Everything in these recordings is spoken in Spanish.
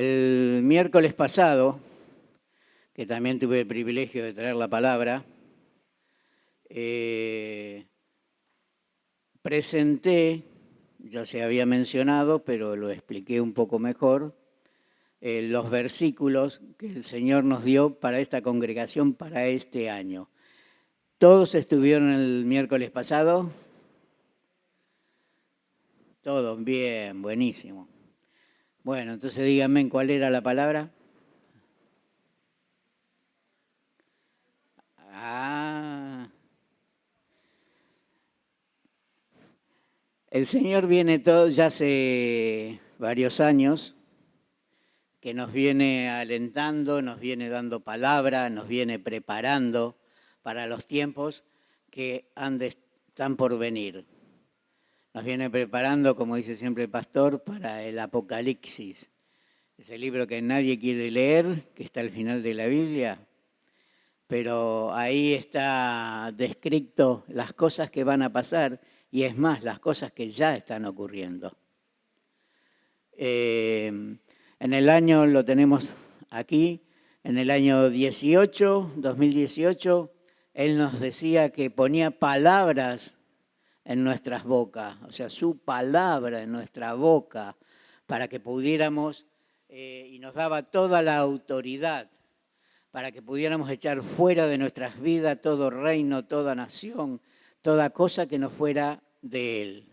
El miércoles pasado, que también tuve el privilegio de traer la palabra, presenté, ya se había mencionado, pero lo expliqué un poco mejor, los versículos que el Señor nos dio para esta congregación para este año. ¿Todos estuvieron el miércoles pasado? Todos, bien, buenísimo. Bueno, entonces díganme cuál era la palabra. El Señor viene ya hace varios años que nos viene alentando, nos viene dando palabra, nos viene preparando para los tiempos que están por venir. Nos viene preparando, como dice siempre el pastor, para el Apocalipsis. Ese libro que nadie quiere leer, que está al final de la Biblia, pero ahí está descrito las cosas que van a pasar y es más, las cosas que ya están ocurriendo. En el año, lo tenemos aquí, en el año 2018, Él nos decía que ponía palabras en nuestras bocas, o sea, su palabra en nuestra boca, para que pudiéramos, y nos daba toda la autoridad, para que pudiéramos echar fuera de nuestras vidas todo reino, toda nación, toda cosa que no fuera de Él.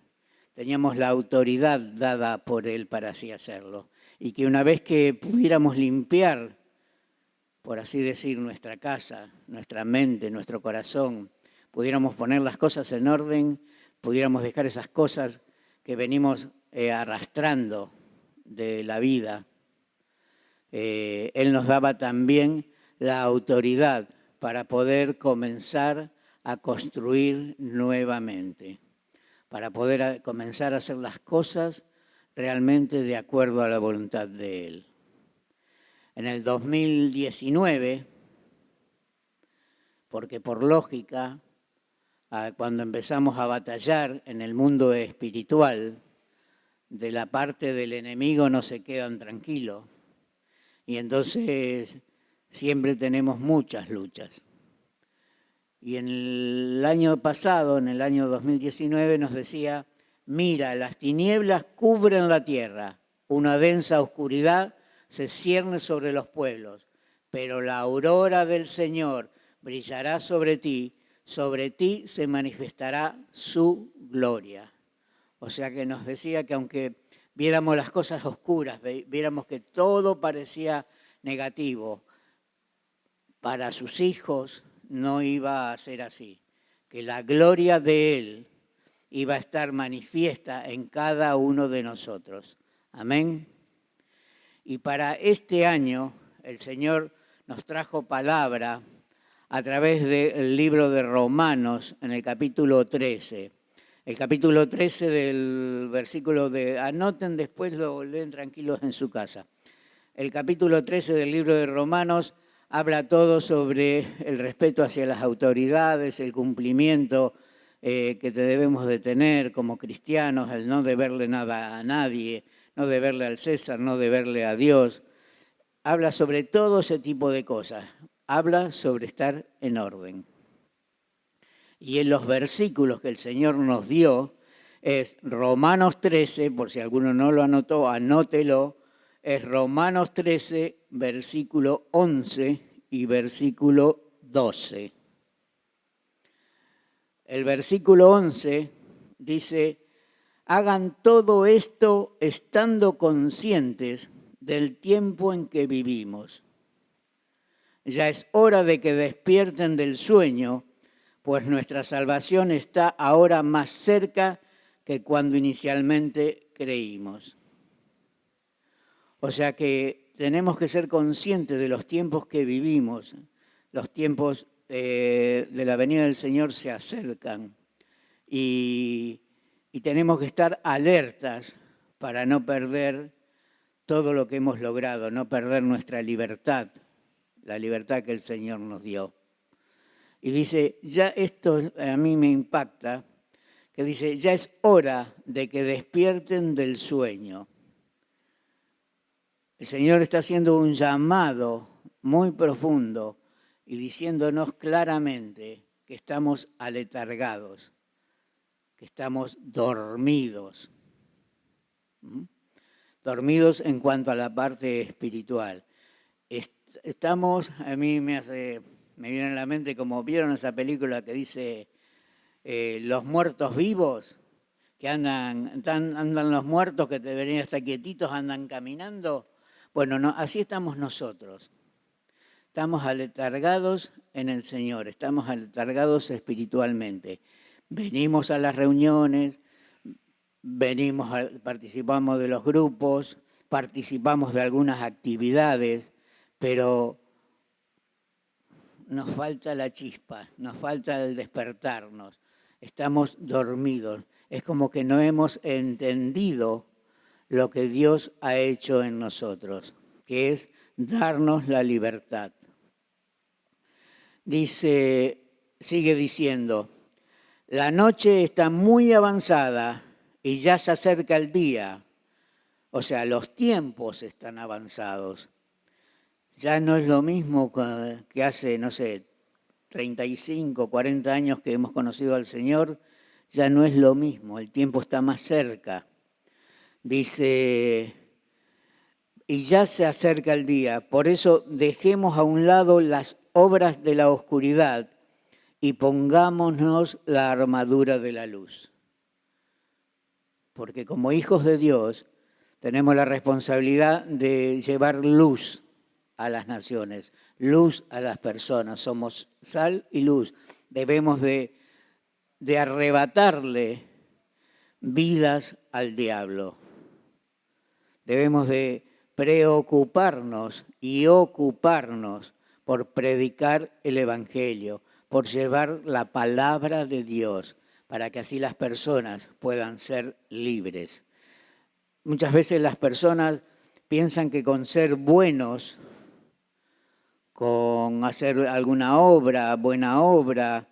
Teníamos la autoridad dada por Él para así hacerlo. Y que una vez que pudiéramos limpiar, por así decir, nuestra casa, nuestra mente, nuestro corazón, pudiéramos poner las cosas en orden, pudiéramos dejar esas cosas que venimos arrastrando de la vida. Él nos daba también la autoridad para poder comenzar a construir nuevamente, para poder comenzar a hacer las cosas realmente de acuerdo a la voluntad de Él. En el 2019, porque por lógica, cuando empezamos a batallar en el mundo espiritual, de la parte del enemigo no se quedan tranquilos. Y entonces siempre tenemos muchas luchas. Y en el año pasado, en el año 2019, nos decía, mira, las tinieblas cubren la tierra, una densa oscuridad se cierne sobre los pueblos, pero la aurora del Señor brillará sobre ti se manifestará su gloria. O sea que nos decía que aunque viéramos las cosas oscuras, viéramos que todo parecía negativo, para sus hijos no iba a ser así, que la gloria de Él iba a estar manifiesta en cada uno de nosotros. Amén. Y para este año el Señor nos trajo palabra a través del libro de Romanos en el capítulo 13. El capítulo 13 del versículo anoten después, lo leen tranquilos en su casa. El capítulo 13 del libro de Romanos habla todo sobre el respeto hacia las autoridades, el cumplimiento que debemos de tener como cristianos, el no deberle nada a nadie, no deberle al César, no deberle a Dios. Habla sobre todo ese tipo de cosas. Habla sobre estar en orden. Y en los versículos que el Señor nos dio es Romanos 13, por si alguno no lo anotó, anótelo, es Romanos 13, versículo 11 y versículo 12. El versículo 11 dice, hagan todo esto estando conscientes del tiempo en que vivimos. Ya es hora de que despierten del sueño, pues nuestra salvación está ahora más cerca que cuando inicialmente creímos. O sea que tenemos que ser conscientes de los tiempos que vivimos. Los tiempos de la venida del Señor se acercan y tenemos que estar alertas para no perder todo lo que hemos logrado, no perder nuestra libertad, la libertad que el Señor nos dio. Y dice, ya esto a mí me impacta, que dice, ya es hora de que despierten del sueño. El Señor está haciendo un llamado muy profundo y diciéndonos claramente que estamos aletargados, que estamos dormidos. Dormidos en cuanto a la parte espiritual. Estamos, a mí me viene a la mente, como vieron esa película que dice los muertos vivos, que andan los muertos que deberían estar quietitos, andan caminando. Bueno, no, así estamos nosotros. Estamos aletargados en el Señor, estamos aletargados espiritualmente. Venimos a las reuniones, participamos de los grupos, participamos de algunas actividades, pero nos falta la chispa, nos falta el despertarnos. Estamos dormidos. Es como que no hemos entendido lo que Dios ha hecho en nosotros, que es darnos la libertad. Sigue diciendo, la noche está muy avanzada y ya se acerca el día. O sea, los tiempos están avanzados. Ya no es lo mismo que hace, no sé, 35, 40 años que hemos conocido al Señor, ya no es lo mismo, el tiempo está más cerca. Dice, y ya se acerca el día, por eso dejemos a un lado las obras de la oscuridad y pongámonos la armadura de la luz. Porque como hijos de Dios tenemos la responsabilidad de llevar luz a las naciones, luz a las personas. Somos sal y luz. Debemos de arrebatarle vidas al diablo. Debemos de preocuparnos y ocuparnos por predicar el Evangelio, por llevar la palabra de Dios, para que así las personas puedan ser libres. Muchas veces las personas piensan que con ser buenos, con hacer alguna obra, buena obra,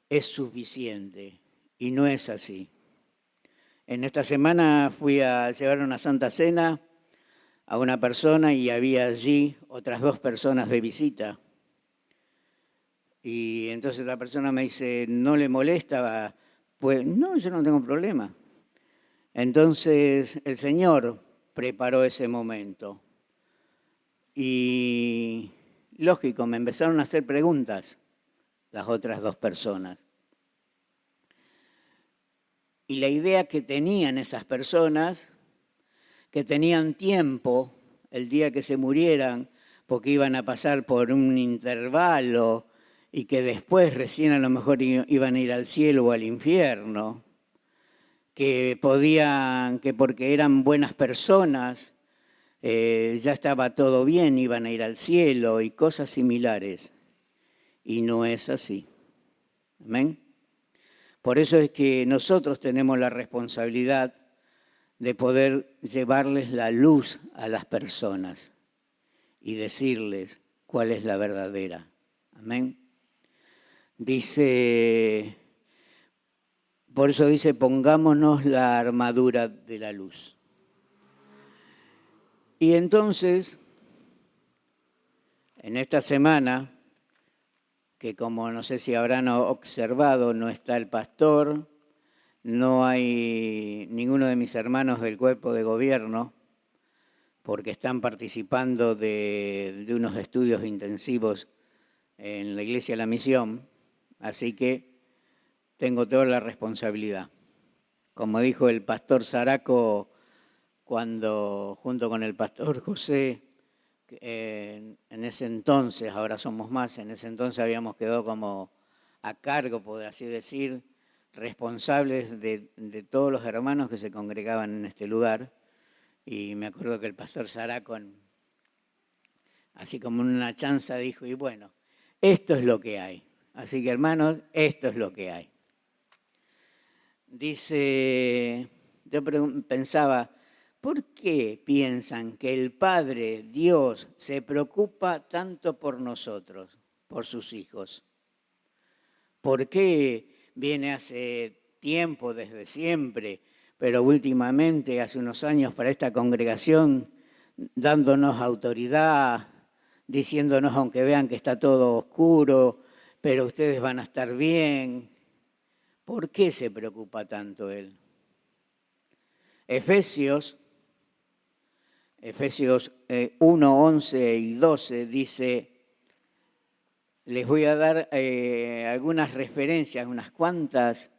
es suficiente. Y no es así. En esta semana fui a llevar una Santa Cena a una persona y había allí otras 2 personas de visita. Y entonces la persona me dice, ¿no le molesta? Pues no, yo no tengo problema. Entonces el Señor preparó ese momento. Y lógico, me empezaron a hacer preguntas las otras 2 personas. Y la idea que tenían esas personas, que tenían tiempo el día que se murieran, porque iban a pasar por un intervalo y que después recién a lo mejor iban a ir al cielo o al infierno, que porque eran buenas personas, ya estaba todo bien, iban a ir al cielo y cosas similares. Y no es así. Amén. Por eso es que nosotros tenemos la responsabilidad de poder llevarles la luz a las personas y decirles cuál es la verdadera. Amén. Por eso dice, pongámonos la armadura de la luz. Y entonces, en esta semana, que como no sé si habrán observado, no está el pastor, no hay ninguno de mis hermanos del cuerpo de gobierno, porque están participando de unos estudios intensivos en la Iglesia de la Misión, así que tengo toda la responsabilidad. Como dijo el pastor Saraco, cuando junto con el pastor José, en ese entonces, ahora somos más, en ese entonces habíamos quedado como a cargo, por así decir, responsables de todos los hermanos que se congregaban en este lugar. Y me acuerdo que el pastor Saraco, así como en una chanza, dijo, y bueno, esto es lo que hay. Así que hermanos, esto es lo que hay. Dice, yo pensaba, ¿por qué piensan que el Padre, Dios, se preocupa tanto por nosotros, por sus hijos? ¿Por qué viene hace tiempo, desde siempre, pero últimamente, hace unos años, para esta congregación, dándonos autoridad, diciéndonos, aunque vean que está todo oscuro, pero ustedes van a estar bien. ¿Por qué se preocupa tanto Él? Efesios 1, 11 y 12 dice, les voy a dar algunas referencias, unas cuantas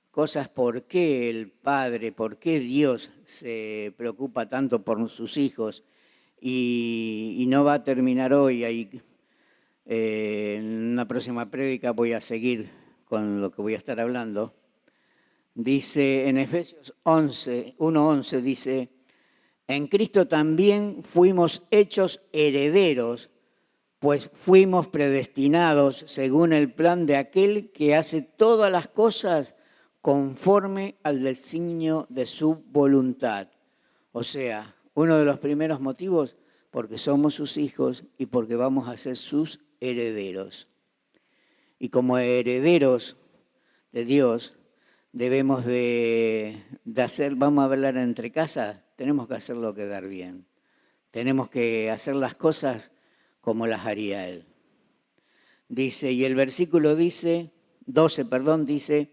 cosas por qué el Padre, por qué Dios se preocupa tanto por sus hijos y no va a terminar hoy. Ahí, en una próxima prédica voy a seguir con lo que voy a estar hablando. Dice en Efesios 1:11 dice, en Cristo también fuimos hechos herederos, pues fuimos predestinados según el plan de aquel que hace todas las cosas conforme al designio de su voluntad. O sea, uno de los primeros motivos, porque somos sus hijos y porque vamos a ser sus herederos. Y como herederos de Dios, debemos de hacer, vamos a hablar entre casas, tenemos que hacerlo quedar bien. Tenemos que hacer las cosas como las haría Él. Dice, y el versículo 12, dice,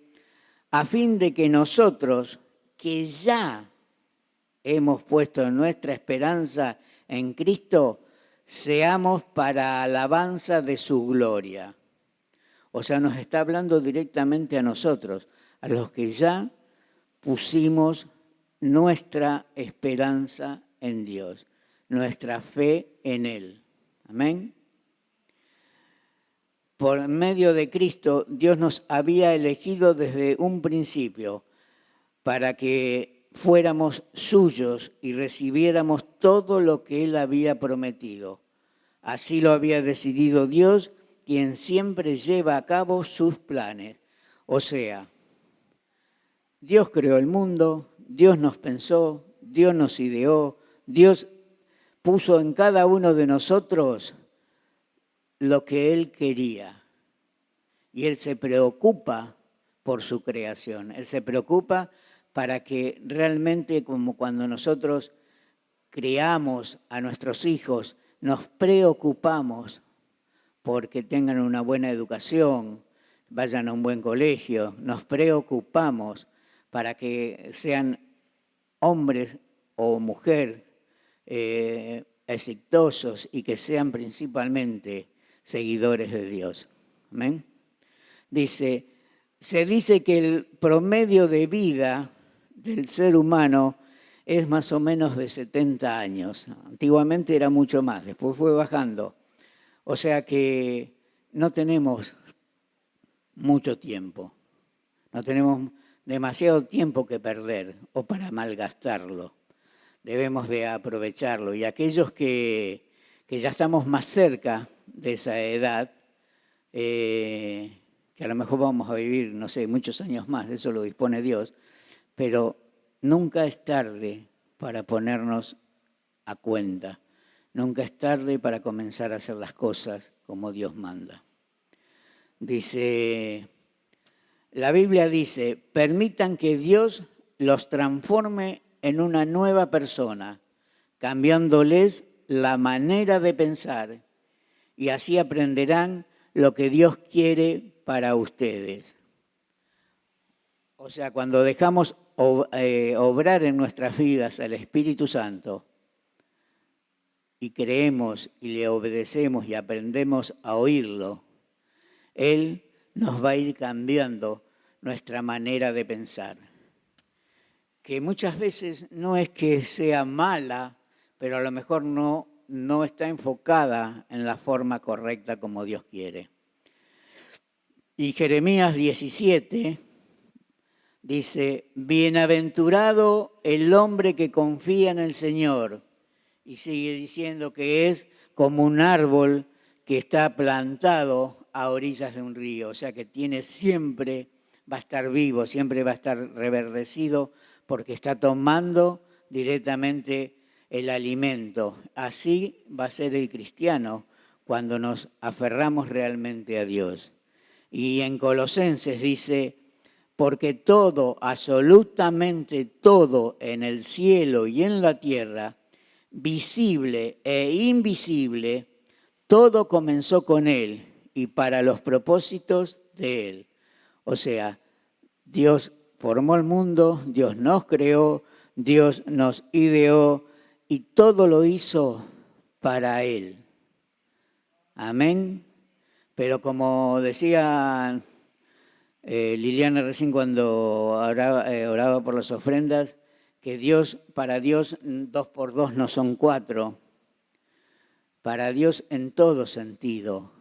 a fin de que nosotros, que ya hemos puesto nuestra esperanza en Cristo, seamos para alabanza de su gloria. O sea, nos está hablando directamente a nosotros, a los que ya pusimos nuestra esperanza en Dios, nuestra fe en Él. Amén. Por medio de Cristo, Dios nos había elegido desde un principio para que fuéramos suyos y recibiéramos todo lo que Él había prometido. Así lo había decidido Dios, quien siempre lleva a cabo sus planes. O sea, Dios creó el mundo, Dios nos pensó, Dios nos ideó, Dios puso en cada uno de nosotros lo que Él quería. Y Él se preocupa por su creación. Él se preocupa para que realmente, como cuando nosotros criamos a nuestros hijos, nos preocupamos porque tengan una buena educación, vayan a un buen colegio, nos preocupamos para que sean hombres o mujeres exitosos y que sean principalmente seguidores de Dios. Amén. Se dice que el promedio de vida del ser humano es más o menos de 70 años. Antiguamente era mucho más, después fue bajando. O sea que no tenemos mucho tiempo, no tenemos demasiado tiempo que perder o para malgastarlo. Debemos de aprovecharlo. Y aquellos que ya estamos más cerca de esa edad, que a lo mejor vamos a vivir, no sé, muchos años más, eso lo dispone Dios, pero nunca es tarde para ponernos a cuenta. Nunca es tarde para comenzar a hacer las cosas como Dios manda. Dice, la Biblia dice, permitan que Dios los transforme en una nueva persona, cambiándoles la manera de pensar, y así aprenderán lo que Dios quiere para ustedes. O sea, cuando dejamos obrar en nuestras vidas al Espíritu Santo y creemos y le obedecemos y aprendemos a oírlo, Él nos va a ir cambiando nuestra manera de pensar. Que muchas veces no es que sea mala, pero a lo mejor no está enfocada en la forma correcta como Dios quiere. Y Jeremías 17 dice, bienaventurado el hombre que confía en el Señor. Y sigue diciendo que es como un árbol que está plantado a orillas de un río. O sea que siempre va a estar vivo, siempre va a estar reverdecido porque está tomando directamente el alimento. Así va a ser el cristiano cuando nos aferramos realmente a Dios. Y en Colosenses dice, porque todo, absolutamente todo en el cielo y en la tierra, visible e invisible, todo comenzó con Él y para los propósitos de Él. O sea, Dios formó el mundo, Dios nos creó, Dios nos ideó y todo lo hizo para Él. Amén. Pero como decía Liliana recién cuando oraba por las ofrendas, que para Dios 2 por 2 no son 4. Para Dios en todo sentido.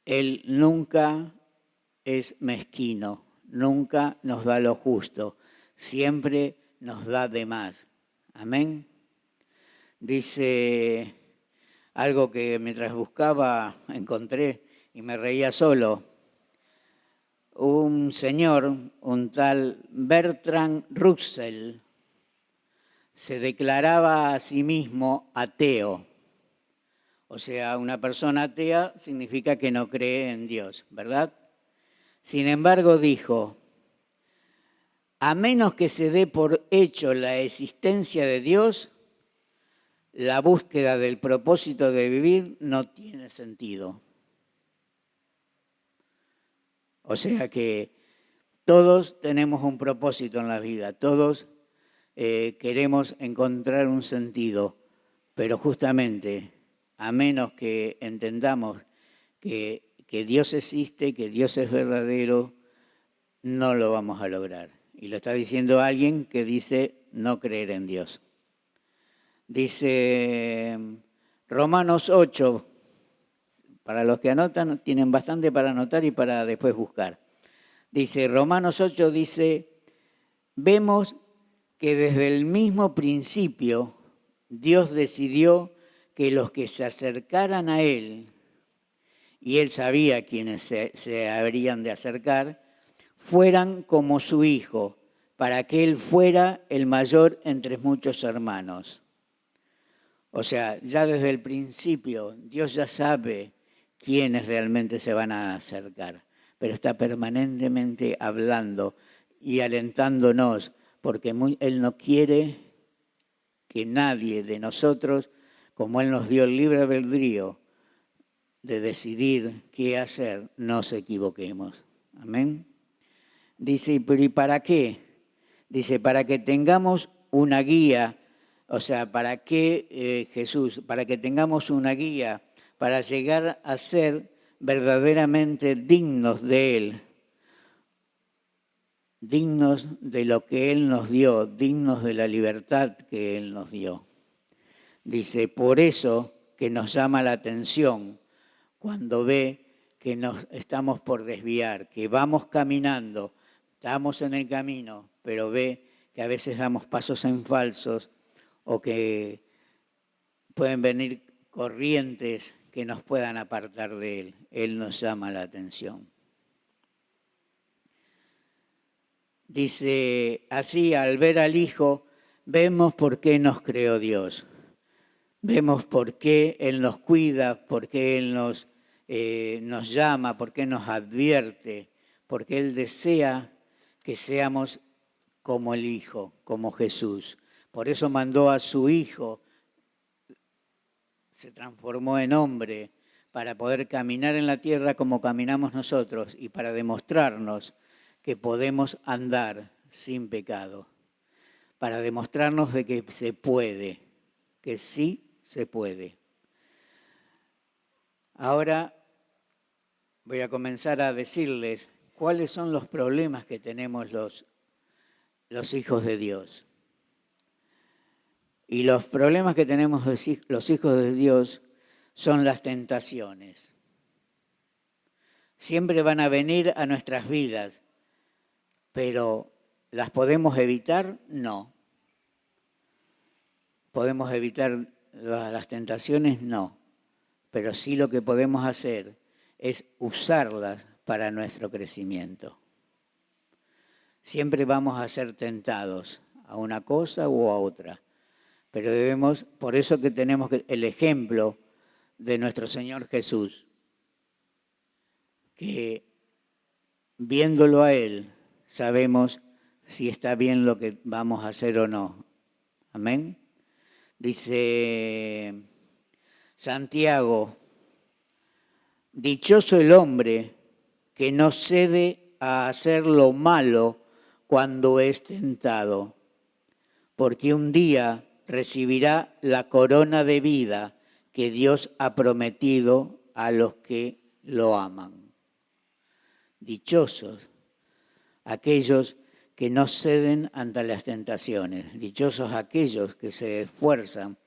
Él nunca es mezquino, nunca nos da lo justo, siempre nos da de más. Amén. Dice algo que mientras buscaba encontré y me reía solo. Un señor, un tal Bertrand Russell, se declaraba a sí mismo ateo. O sea, una persona atea significa que no cree en Dios, ¿verdad? Sin embargo, dijo, a menos que se dé por hecho la existencia de Dios, la búsqueda del propósito de vivir no tiene sentido. O sea que todos tenemos un propósito en la vida, todos queremos encontrar un sentido, pero justamente, a menos que entendamos que Dios existe, que Dios es verdadero, no lo vamos a lograr. Y lo está diciendo alguien que dice no creer en Dios. Dice Romanos 8, para los que anotan, tienen bastante para anotar y para después buscar. Dice, Romanos 8 dice, vemos que desde el mismo principio Dios decidió que los que se acercaran a Él, y Él sabía quiénes se habrían de acercar, fueran como su Hijo, para que Él fuera el mayor entre muchos hermanos. O sea, ya desde el principio Dios ya sabe quiénes realmente se van a acercar, pero está permanentemente hablando y alentándonos, porque Él no quiere que nadie de nosotros, como Él nos dio el libre albedrío de decidir qué hacer, nos equivoquemos. Amén. Dice, pero ¿y para qué? Dice, para que tengamos una guía, o sea, ¿para qué Jesús? Para que tengamos una guía para llegar a ser verdaderamente dignos de Él, dignos de lo que Él nos dio, dignos de la libertad que Él nos dio. Dice, por eso que nos llama la atención cuando ve que nos estamos por desviar, que vamos caminando, estamos en el camino, pero ve que a veces damos pasos en falsos o que pueden venir corrientes que nos puedan apartar de Él. Él nos llama la atención. Dice, así al ver al Hijo, vemos por qué nos creó Dios. Vemos por qué Él nos cuida, por qué Él nos llama, por qué nos advierte, porque Él desea que seamos como el Hijo, como Jesús. Por eso mandó a su Hijo, se transformó en hombre para poder caminar en la tierra como caminamos nosotros y para demostrarnos que podemos andar sin pecado, para demostrarnos de que se puede, que sí se puede. Ahora voy a comenzar a decirles cuáles son los problemas que tenemos los hijos de Dios. Y los problemas que tenemos los hijos de Dios son las tentaciones. Siempre van a venir a nuestras vidas, pero ¿las podemos evitar? No. ¿Podemos evitar las tentaciones? No. Pero sí lo que podemos hacer es usarlas para nuestro crecimiento. Siempre vamos a ser tentados a una cosa u a otra, pero debemos, por eso que tenemos el ejemplo de nuestro Señor Jesús, que viéndolo a Él sabemos si está bien lo que vamos a hacer o no. Amén. Dice Santiago, dichoso el hombre que no cede a hacer lo malo cuando es tentado, porque un día recibirá la corona de vida que Dios ha prometido a los que lo aman. Dichosos aquellos que no ceden ante las tentaciones, dichosos aquellos que se esfuerzan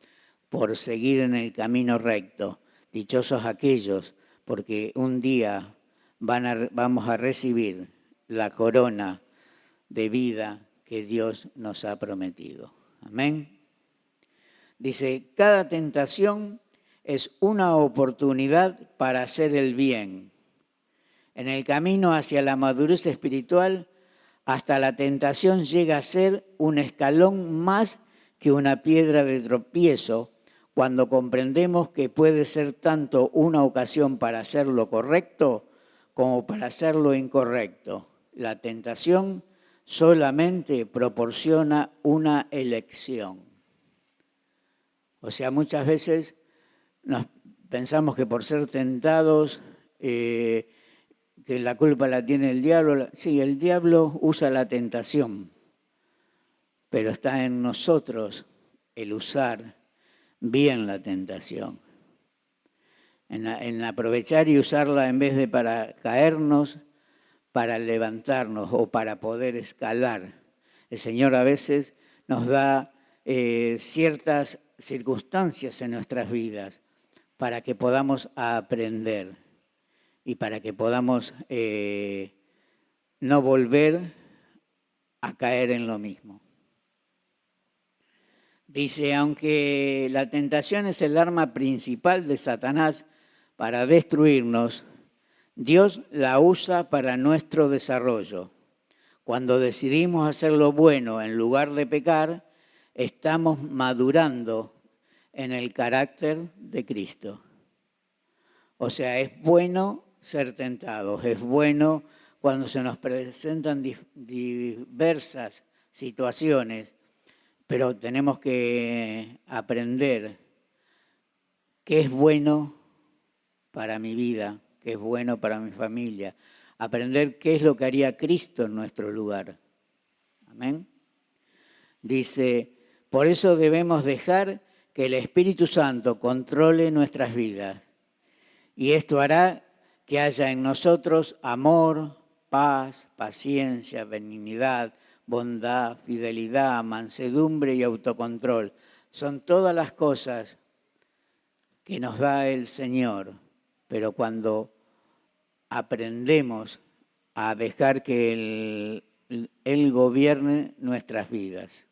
por seguir en el camino recto, dichosos aquellos porque un día vamos a recibir la corona de vida que Dios nos ha prometido. Amén. Dice, cada tentación es una oportunidad para hacer el bien. En el camino hacia la madurez espiritual, hasta la tentación llega a ser un escalón más que una piedra de tropiezo, cuando comprendemos que puede ser tanto una ocasión para hacer lo correcto como para hacer lo incorrecto. La tentación solamente proporciona una elección. O sea, muchas veces pensamos que por ser tentados, que la culpa la tiene el diablo. Sí, el diablo usa la tentación, pero está en nosotros el usar bien la tentación. En aprovechar y usarla en vez de para caernos, para levantarnos o para poder escalar. El Señor a veces nos da ciertas circunstancias en nuestras vidas para que podamos aprender y para que podamos no volver a caer en lo mismo. Dice, aunque la tentación es el arma principal de Satanás para destruirnos, Dios la usa para nuestro desarrollo. Cuando decidimos hacer lo bueno en lugar de pecar, estamos madurando en el carácter de Cristo. O sea, es bueno ser tentados, es bueno cuando se nos presentan diversas situaciones, pero tenemos que aprender qué es bueno para mi vida, qué es bueno para mi familia, aprender qué es lo que haría Cristo en nuestro lugar. Amén. Dice, por eso debemos dejar que el Espíritu Santo controle nuestras vidas. Y esto hará que haya en nosotros amor, paz, paciencia, benignidad, bondad, fidelidad, mansedumbre y autocontrol. Son todas las cosas que nos da el Señor, pero cuando aprendemos a dejar que Él gobierne nuestras vidas.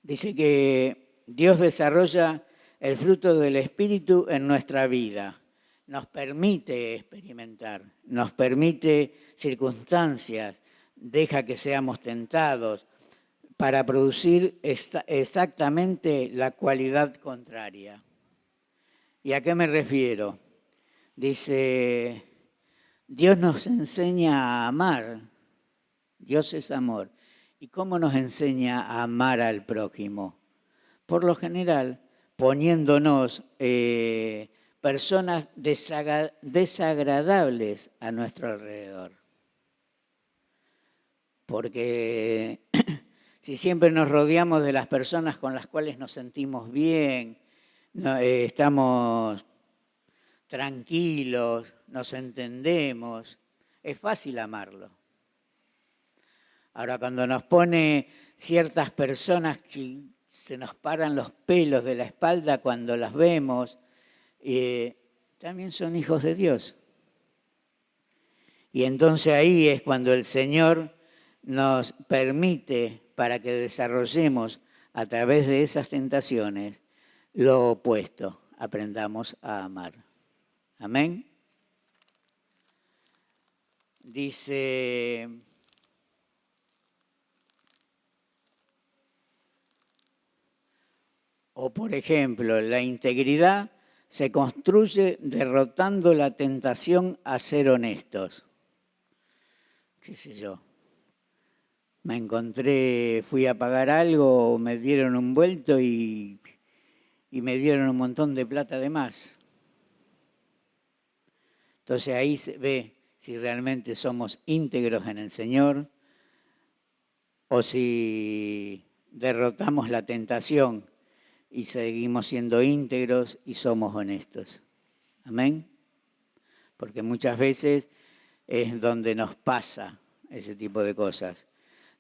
Dice que Dios desarrolla el fruto del Espíritu en nuestra vida. Nos permite experimentar, nos permite circunstancias, deja que seamos tentados para producir exactamente la cualidad contraria. ¿Y a qué me refiero? Dice, Dios nos enseña a amar. Dios es amor. ¿Y cómo nos enseña a amar al prójimo? Por lo general, poniéndonos personas desagradables a nuestro alrededor. Porque si siempre nos rodeamos de las personas con las cuales nos sentimos bien, estamos tranquilos, nos entendemos, es fácil amarlo. Ahora, cuando nos pone ciertas personas que se nos paran los pelos de la espalda cuando las vemos, también son hijos de Dios. Y entonces ahí es cuando el Señor nos permite, para que desarrollemos a través de esas tentaciones, lo opuesto, aprendamos a amar. Amén. Dice, o por ejemplo, la integridad se construye derrotando la tentación a ser honestos. ¿Qué sé yo? me encontré, fui a pagar algo, me dieron un vuelto y me dieron un montón de plata de más. Entonces ahí se ve si realmente somos íntegros en el Señor o si derrotamos la tentación y seguimos siendo íntegros y somos honestos. Amén. Porque muchas veces es donde nos pasa ese tipo de cosas.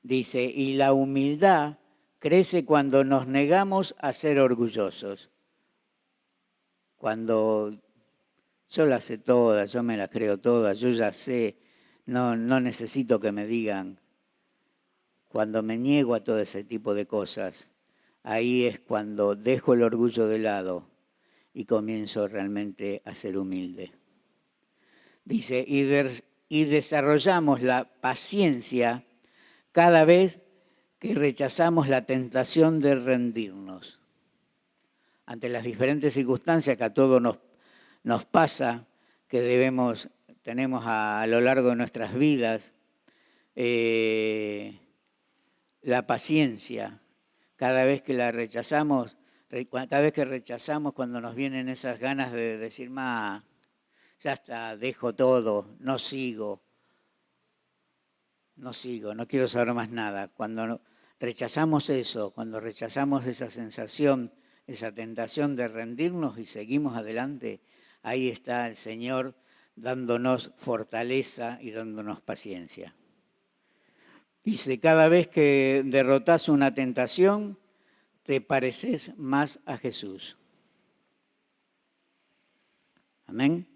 Dice, y la humildad crece cuando nos negamos a ser orgullosos. Cuando yo las sé todas, yo me las creo todas, yo ya sé, no necesito que me digan. Cuando me niego a todo ese tipo de cosas, ahí es cuando dejo el orgullo de lado y comienzo realmente a ser humilde. Dice, y desarrollamos la paciencia cada vez que rechazamos la tentación de rendirnos. Ante las diferentes circunstancias que a todos nos pasa, que tenemos a lo largo de nuestras vidas, la paciencia, cada vez que la rechazamos, cuando nos vienen esas ganas de decir, ya está, dejo todo, no sigo, no quiero saber más nada. Cuando rechazamos eso, cuando rechazamos esa sensación, esa tentación de rendirnos y seguimos adelante, ahí está el Señor dándonos fortaleza y dándonos paciencia. Dice, cada vez que derrotas una tentación, te pareces más a Jesús. Amén.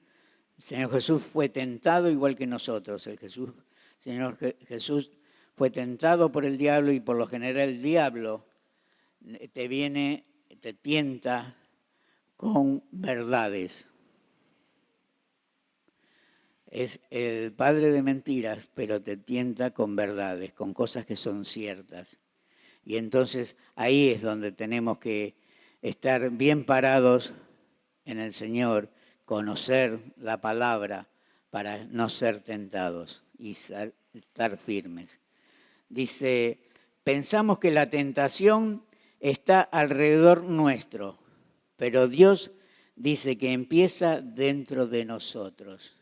El Señor Jesús fue tentado igual que nosotros. Señor Jesús fue tentado por el diablo y por lo general el diablo te tienta con verdades. Es el padre de mentiras, pero te tienta con verdades, con cosas que son ciertas. Y entonces ahí es donde tenemos que estar bien parados en el Señor, conocer la palabra para no ser tentados y estar firmes. Dice, pensamos que la tentación está alrededor nuestro, pero Dios dice que empieza dentro de nosotros.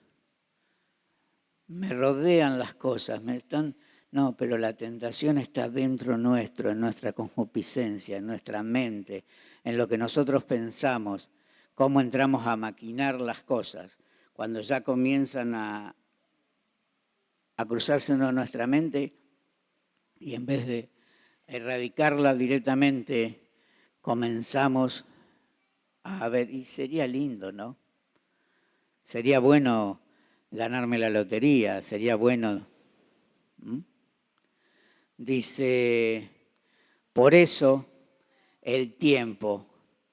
Me rodean las cosas, no, pero la tentación está dentro nuestro, en nuestra concupiscencia, en nuestra mente, en lo que nosotros pensamos, cómo entramos a maquinar las cosas. Cuando ya comienzan a cruzarse en nuestra mente y en vez de erradicarla directamente, comenzamos a ver, y sería lindo, ¿no? Sería bueno ganarme la lotería, sería bueno. Dice, por eso el tiempo,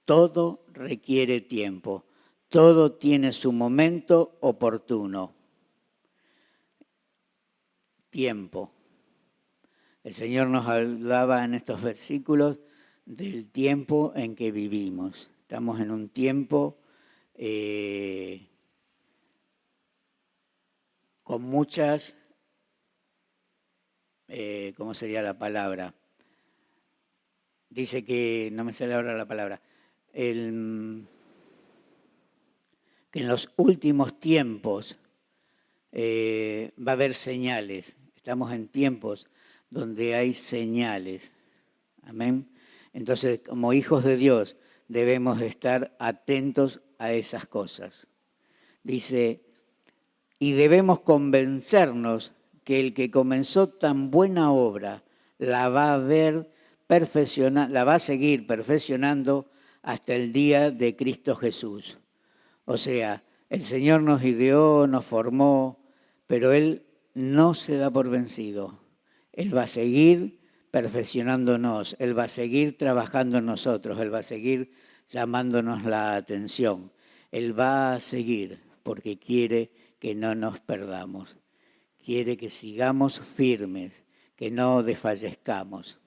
todo requiere tiempo, todo tiene su momento oportuno. Tiempo. El Señor nos hablaba en estos versículos del tiempo en que vivimos. Estamos en un tiempo con muchas, ¿cómo sería la palabra? Dice que, no me sale ahora la palabra, que en los últimos tiempos va a haber señales. Estamos en tiempos donde hay señales. Amén. Entonces, como hijos de Dios, debemos de estar atentos a esas cosas. Dice, y debemos convencernos que el que comenzó tan buena obra la va a seguir perfeccionando hasta el día de Cristo Jesús. O sea, el Señor nos ideó, nos formó, pero Él no se da por vencido. Él va a seguir perfeccionándonos, Él va a seguir trabajando en nosotros, Él va a seguir llamándonos la atención. Él va a seguir porque quiere que no nos perdamos. Quiere que sigamos firmes, que no desfallezcamos.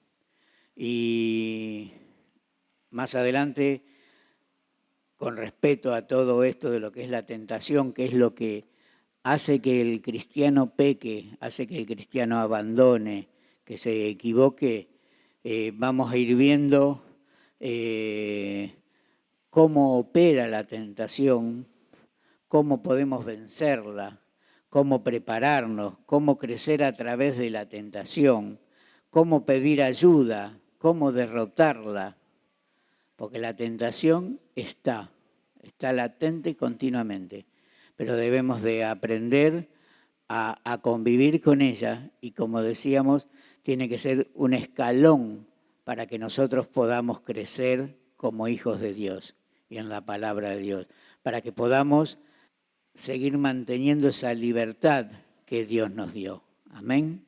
Y más adelante, con respecto a todo esto de lo que es la tentación, que es lo que hace que el cristiano peque, hace que el cristiano abandone, que se equivoque, vamos a ir viendo cómo opera la tentación, cómo podemos vencerla, cómo prepararnos, cómo crecer a través de la tentación, cómo pedir ayuda, cómo derrotarla, porque la tentación está latente continuamente, pero debemos de aprender a convivir con ella y, como decíamos, tiene que ser un escalón para que nosotros podamos crecer como hijos de Dios y en la palabra de Dios, para que podamos seguir manteniendo esa libertad que Dios nos dio. Amén.